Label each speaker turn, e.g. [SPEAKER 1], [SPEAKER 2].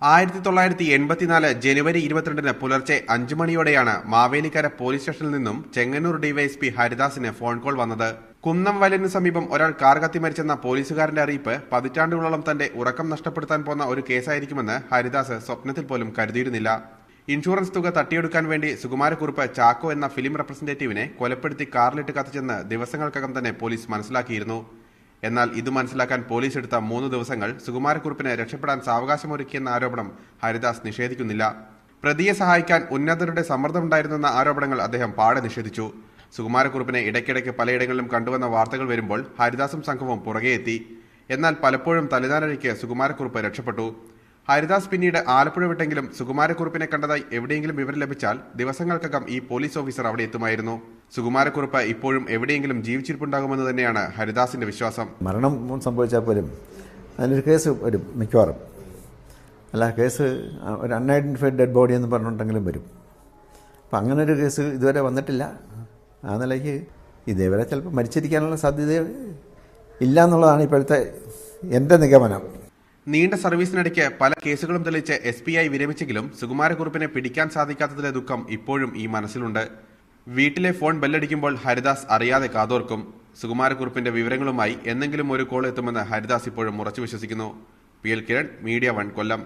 [SPEAKER 1] 1984 ജനുവരി 22 പുലർച്ചെ 5 മണിയോടെയാണ് മാവേലിക്കര പോലീസ് സ്റ്റേഷനിൽ നിന്നും ചെങ്ങന്നൂർ ഡിവൈഎസ്പി ഹരിദാസിന് ഫോൺ കോൾ വന്നത്. കുന്നം വയലിന് സമീപം ഒരാൾ കാർ കത്തി മരിച്ചെന്ന പോലീസുകാരന്റെ അറിയിപ്പ് പതിറ്റാണ്ടുകളോളം തന്റെ ഉറക്കം നഷ്ടപ്പെടുത്താൻ പോന്ന ഒരു കേസായിരിക്കുമെന്ന് ഹരിദാസ് സ്വപ്നത്തിൽ പോലും കരുതിയിരുന്നില്ല. ഇൻഷുറൻസ് തുക തട്ടിയെടുക്കാൻ വേണ്ടി സുകുമാരക്കുറുപ്പ് ചാക്കോ എന്ന ഫിലിം റെപ്രസെന്റേറ്റീവിനെ കൊലപ്പെടുത്തി കാറിലിട്ട് കത്തിച്ചെന്ന് ദിവസങ്ങൾക്കകം തന്നെ പോലീസ് മനസ്സിലാക്കിയിരുന്നു. എന്നാൽ ഇത് മനസ്സിലാക്കാൻ പോലീസ് എടുത്ത 3 ദിവസങ്ങൾ സുകുമാരക്കുറുപ്പിന് രക്ഷപ്പെടാൻ സാവകാശമൊരുക്കിയെന്ന ആരോപണം ഹരിദാസ് നിഷേധിക്കുന്നില്ല. പ്രതിയെ സഹായിക്കാൻ ഉന്നതരുടെ സമ്മർദ്ദമുണ്ടായിരുന്നെന്ന ആരോപണങ്ങൾ അദ്ദേഹം പാടെ നിഷേധിച്ചു. സുകുമാരക്കുറുപ്പിനെ ഇടയ്ക്കിടയ്ക്ക് പലയിടങ്ങളിലും കണ്ടുവന്ന വാർത്തകൾ വരുമ്പോൾ ഹരിദാസും സംഘവും പുറകെ എത്തി. എന്നാൽ പലപ്പോഴും തലനാരിഴയ്ക്ക് സുകുമാരക്കുറുപ്പ് രക്ഷപ്പെട്ടു. ഹരിദാസ് പിന്നീട് ആലപ്പുഴ വിട്ടെങ്കിലും സുകുമാരക്കുറുപ്പിനെ കണ്ടതായി എവിടെയെങ്കിലും വിവരം ലഭിച്ചാൽ ദിവസങ്ങൾക്കകം ഈ പോലീസ് ഓഫീസർ അവിടെ എത്തുമായിരുന്നു. സുകുമാരക്കുറുപ്പ് ഇപ്പോഴും എവിടെയെങ്കിലും ജീവിച്ചിരിപ്പുണ്ടാകുമെന്ന് തന്നെയാണ് ഹരിദാസിന്റെ വിശ്വാസം.
[SPEAKER 2] മരണം സംഭവിച്ചാൽ പോലും അതിനൊരു കേസ് വരും മിക്കവാറും. അല്ല, കേസ് ഒരു അൺഐഡന്റിഫൈഡ് ഡെഡ് ബോഡി എന്ന് പറഞ്ഞിട്ടുണ്ടെങ്കിലും വരും. അപ്പം അങ്ങനെ ഒരു കേസ് ഇതുവരെ വന്നിട്ടില്ല. ആ നിലയ്ക്ക് ഇതേവരെ ചിലപ്പോൾ മരിച്ചിരിക്കാനുള്ള സാധ്യത ഇല്ല എന്നുള്ളതാണ് ഇപ്പോഴത്തെ എൻ്റെ നിഗമനം.
[SPEAKER 1] നീണ്ട സർവീസിനിടയ്ക്ക് പല കേസുകളും തെളിയിച്ച് SP ആയി വിരമിച്ചെങ്കിലും സുകുമാരക്കുറുപ്പിനെ പിടിക്കാൻ സാധിക്കാത്തതിലെ ദുഃഖം ഇപ്പോഴും ഈ മനസ്സിലുണ്ട്. വീട്ടിലെ ഫോൺ ബെല്ലടിക്കുമ്പോൾ ഹരിദാസ് അറിയാതെ കാതോർക്കും. സുകുമാരക്കുറുപ്പിന്റെ വിവരങ്ങളുമായി എന്തെങ്കിലും ഒരു കോൾ എത്തുമെന്ന് ഹരിദാസ് ഇപ്പോഴും ഉറച്ചു വിശ്വസിക്കുന്നു. PL കിരൺ, മീഡിയ 1, കൊല്ലം.